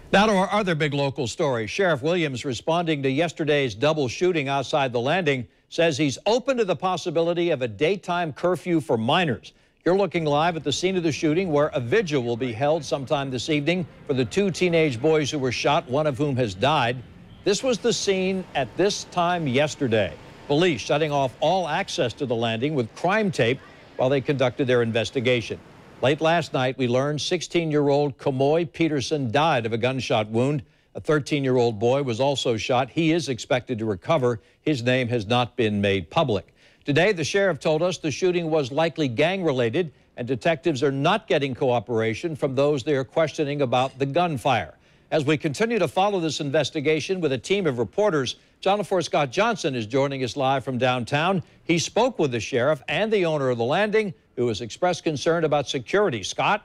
Now to our other big local story. Sheriff Williams, responding to yesterday's double shooting outside the Landing, says he's open to the possibility of a daytime curfew for minors. You're looking live at the scene of the shooting, where a vigil will be held sometime this evening for the two teenage boys who were shot, one of whom has died. This was the scene at this time yesterday. Police shutting off all access to the Landing with crime tape while they conducted their investigation. Late last night, we learned 16-year-old Kamoy Peterson died of a gunshot wound. A 13-year-old boy was also shot. He is expected to recover. His name has not been made public. Today, the sheriff told us the shooting was likely gang-related, and detectives are not getting cooperation from those they are questioning about the gunfire. As we continue to follow this investigation with a team of reporters, Channel 4 Scott Johnson is joining us live from downtown. He spoke with the sheriff and the owner of the Landing, who has expressed concern about security. Scott?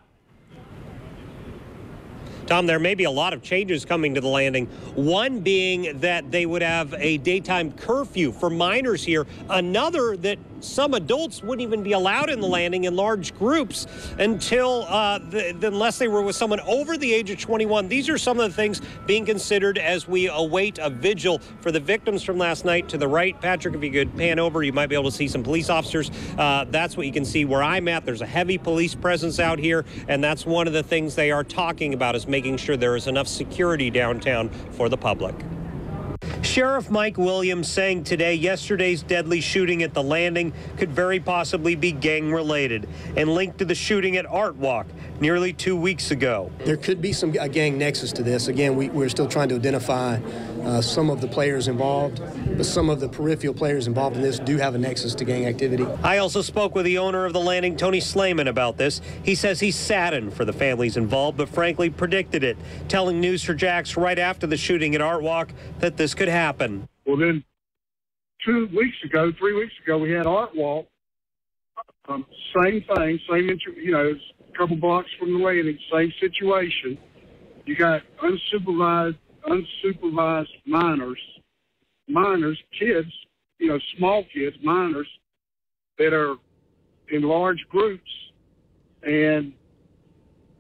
Tom, there may be a lot of changes coming to the Landing. One being that they would have a daytime curfew for minors here. Another, that some adults wouldn't even be allowed in the Landing in large groups until unless they were with someone over the age of 21. These are some of the things being considered as we await a vigil for the victims from last night. To the right, Patrick, if you could pan over, you might be able to see some police officers. That's what you can see where I'm at. There's a heavy police presence out here, and that's one of the things they are talking about, is making sure there is enough security downtown for the public. Sheriff Mike Williams saying today yesterday's deadly shooting at the Landing could very possibly be gang-related and linked to the shooting at Art Walk nearly 2 weeks ago. There could be a gang nexus to this. Again, we're still trying to identify some of the players involved, but some of the peripheral players involved in this do have a nexus to gang activity. I also spoke with the owner of the Landing, Tony Slayman, about this. He says he's saddened for the families involved, but frankly predicted it, telling News4Jax right after the shooting at Art Walk that this could happen. Well, then 3 weeks ago, we had Art Walk. Same thing, a couple blocks from the Landing, same situation. You got unsupervised minors, kids, small kids, minors that are in large groups, and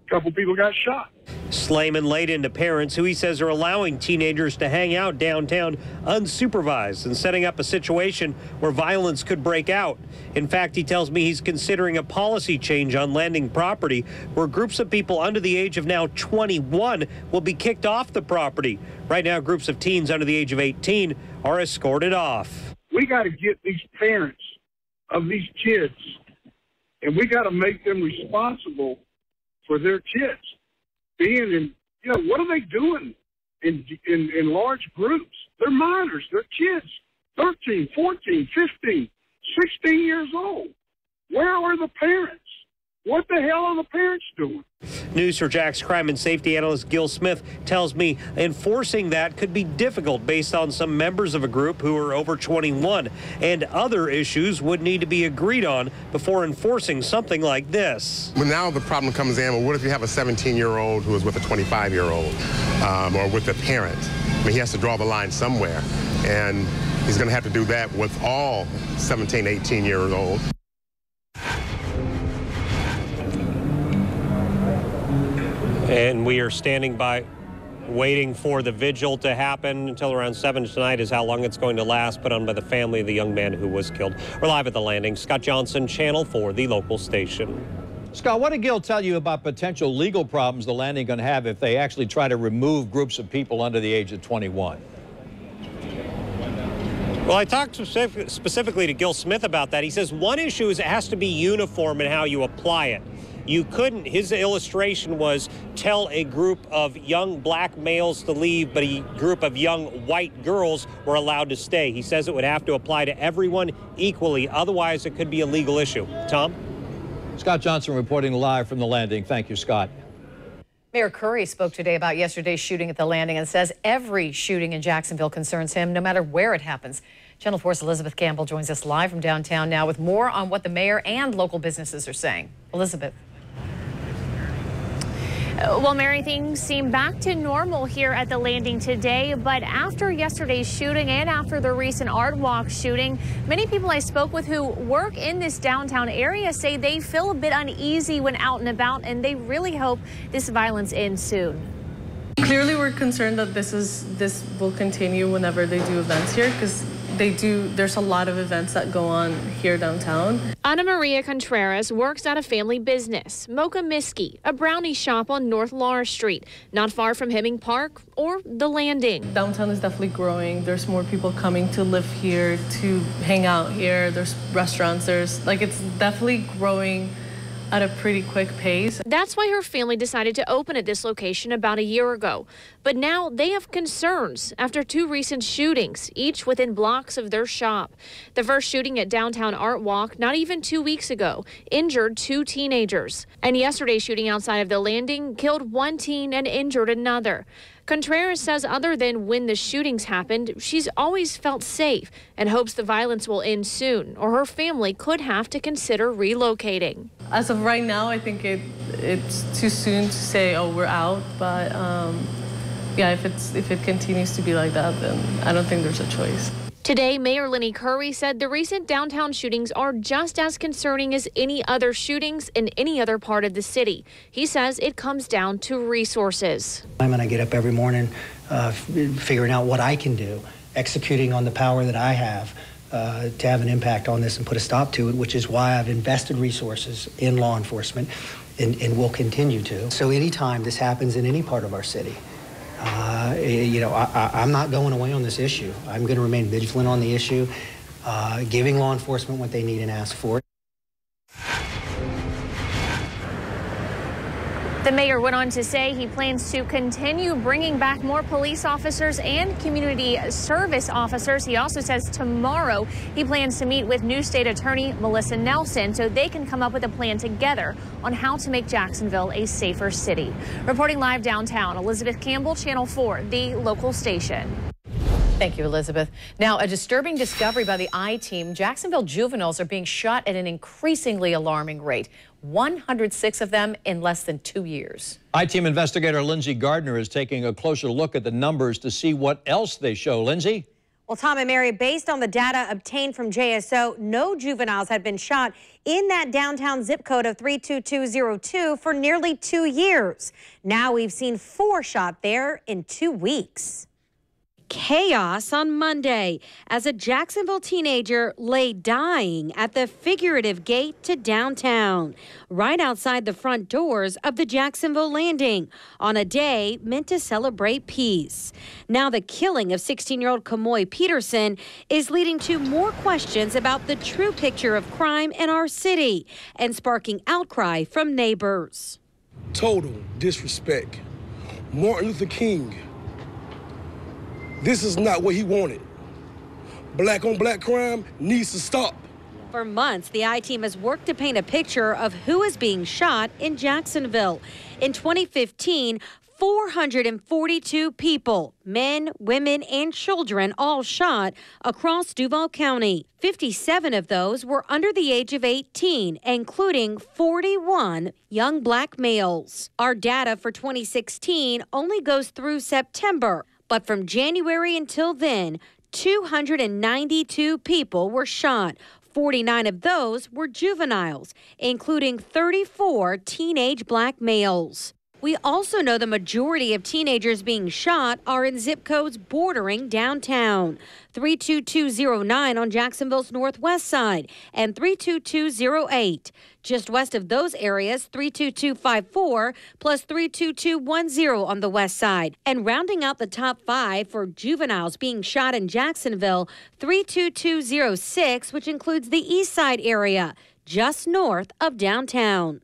a couple people got shot. Slayman laid into parents who he says are allowing teenagers to hang out downtown unsupervised and setting up a situation where violence could break out. In fact, he tells me he's considering a policy change on Landing property where groups of people under the age of now 21 will be kicked off the property. Right now, groups of teens under the age of 18 are escorted off. We got to get these parents of these kids, and we got to make them responsible for their kids being in, what are they doing in large groups? They're minors, they're kids, 13, 14, 15, 16 years old. Where are the parents? What the hell are the parents doing? News4Jax crime and safety analyst Gil Smith tells me enforcing that could be difficult based on some members of a group who are over 21, and other issues would need to be agreed on before enforcing something like this. Well, now the problem comes in, well, what if you have a 17-year-old who is with a 25-year-old or with a parent? I mean, he has to draw the line somewhere, and he's going to have to do that with all 17, 18-year-olds. And we are standing by, waiting for the vigil to happen until around 7 tonight is how long it's going to last, put on by the family of the young man who was killed. We're live at the Landing. Scott Johnson, Channel 4, the local station. Scott, what did Gil tell you about potential legal problems the Landing going to have if they actually try to remove groups of people under the age of 21? Well, I talked specifically to Gil Smith about that. He says one issue is it has to be uniform in how you apply it. You couldn't, his illustration was tell a group of young black males to leave, but a group of young white girls were allowed to stay. He says it would have to apply to everyone equally. Otherwise, it could be a legal issue. Tom? Scott Johnson reporting live from the Landing. Thank you, Scott. Mayor Curry spoke today about yesterday's shooting at the Landing and says every shooting in Jacksonville concerns him, no matter where it happens. Channel 4's Elizabeth Campbell joins us live from downtown now with more on what the mayor and local businesses are saying. Elizabeth. Well, Mary, things seem back to normal here at the Landing today, but after yesterday's shooting and after the recent Art Walk shooting, many people I spoke with who work in this downtown area say they feel a bit uneasy when out and about, and they really hope this violence ends soon. Clearly, we're concerned that this will continue whenever they do events here, because there's a lot of events that go on here downtown. Ana Maria Contreras works at a family business, Mocha Miski, a brownie shop on North Laura Street, not far from Hemming Park or The Landing. Downtown is definitely growing. There's more people coming to live here, to hang out here. There's restaurants. It's definitely growing at a pretty quick pace. That's why her family decided to open at this location about a year ago. But now they have concerns after 2 recent shootings, each within blocks of their shop. The first shooting at downtown Art Walk not even 2 weeks ago injured 2 teenagers. And yesterday's shooting outside of The Landing killed 1 teen and injured another. Contreras says other than when the shootings happened, she's always felt safe and hopes the violence will end soon, or her family could have to consider relocating. As of right now, I think it's too soon to say, oh, we're out. But yeah, if it continues to be like that, then I don't think there's a choice. Today, Mayor Lenny Curry said the recent downtown shootings are just as concerning as any other shootings in any other part of the city. He says it comes down to resources. When I get up every morning, figuring out what I can do, executing on the power that I have to have an impact on this and put a stop to it, which is why I've invested resources in law enforcement and will continue to. So anytime this happens in any part of our city, I'm not going away on this issue. I'm going to remain vigilant on the issue, giving law enforcement what they need and ask for. The mayor went on to say he plans to continue bringing back more police officers and community service officers. He also says tomorrow he plans to meet with new state attorney Melissa Nelson so they can come up with a plan together on how to make Jacksonville a safer city. Reporting live downtown, Elizabeth Campbell, Channel 4, the local station. Thank you, Elizabeth. Now, a disturbing discovery by the I-Team. Jacksonville juveniles are being shot at an increasingly alarming rate. 106 of them in less than 2 years. I-Team investigator Lindsay Gardner is taking a closer look at the numbers to see what else they show. Lindsay? Well, Tom and Mary, based on the data obtained from JSO, no juveniles had been shot in that downtown zip code of 32202 for nearly 2 years. Now we've seen 4 shot there in 2 weeks. Chaos on Monday as a Jacksonville teenager lay dying at the figurative gate to downtown, right outside the front doors of the Jacksonville Landing, on a day meant to celebrate peace. Now the killing of 16-year-old Kamoy Peterson is leading to more questions about the true picture of crime in our city and sparking outcry from neighbors. Total disrespect. Martin Luther King. This is not what he wanted. Black on black crime needs to stop. For months, the I-Team has worked to paint a picture of who is being shot in Jacksonville. In 2015, 442 people, men, women, and children, all shot across Duval County. 57 of those were under the age of 18, including 41 young black males. Our data for 2016 only goes through September. But from January until then, 292 people were shot. 49 of those were juveniles, including 34 teenage black males. We also know the majority of teenagers being shot are in zip codes bordering downtown. 32209 on Jacksonville's northwest side and 32208. Just west of those areas, 32254 plus 32210 on the west side. And rounding out the top 5 for juveniles being shot in Jacksonville, 32206, which includes the east side area, just north of downtown.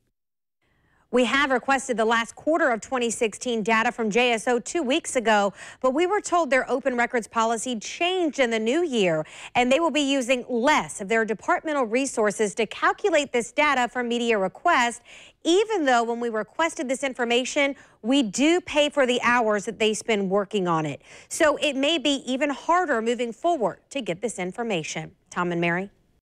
We have requested the last quarter of 2016 data from JSO 2 weeks ago, but we were told their open records policy changed in the new year, and they will be using less of their departmental resources to calculate this data for media requests, even though when we requested this information, we do pay for the hours that they spend working on it. So it may be even harder moving forward to get this information. Tom and Mary.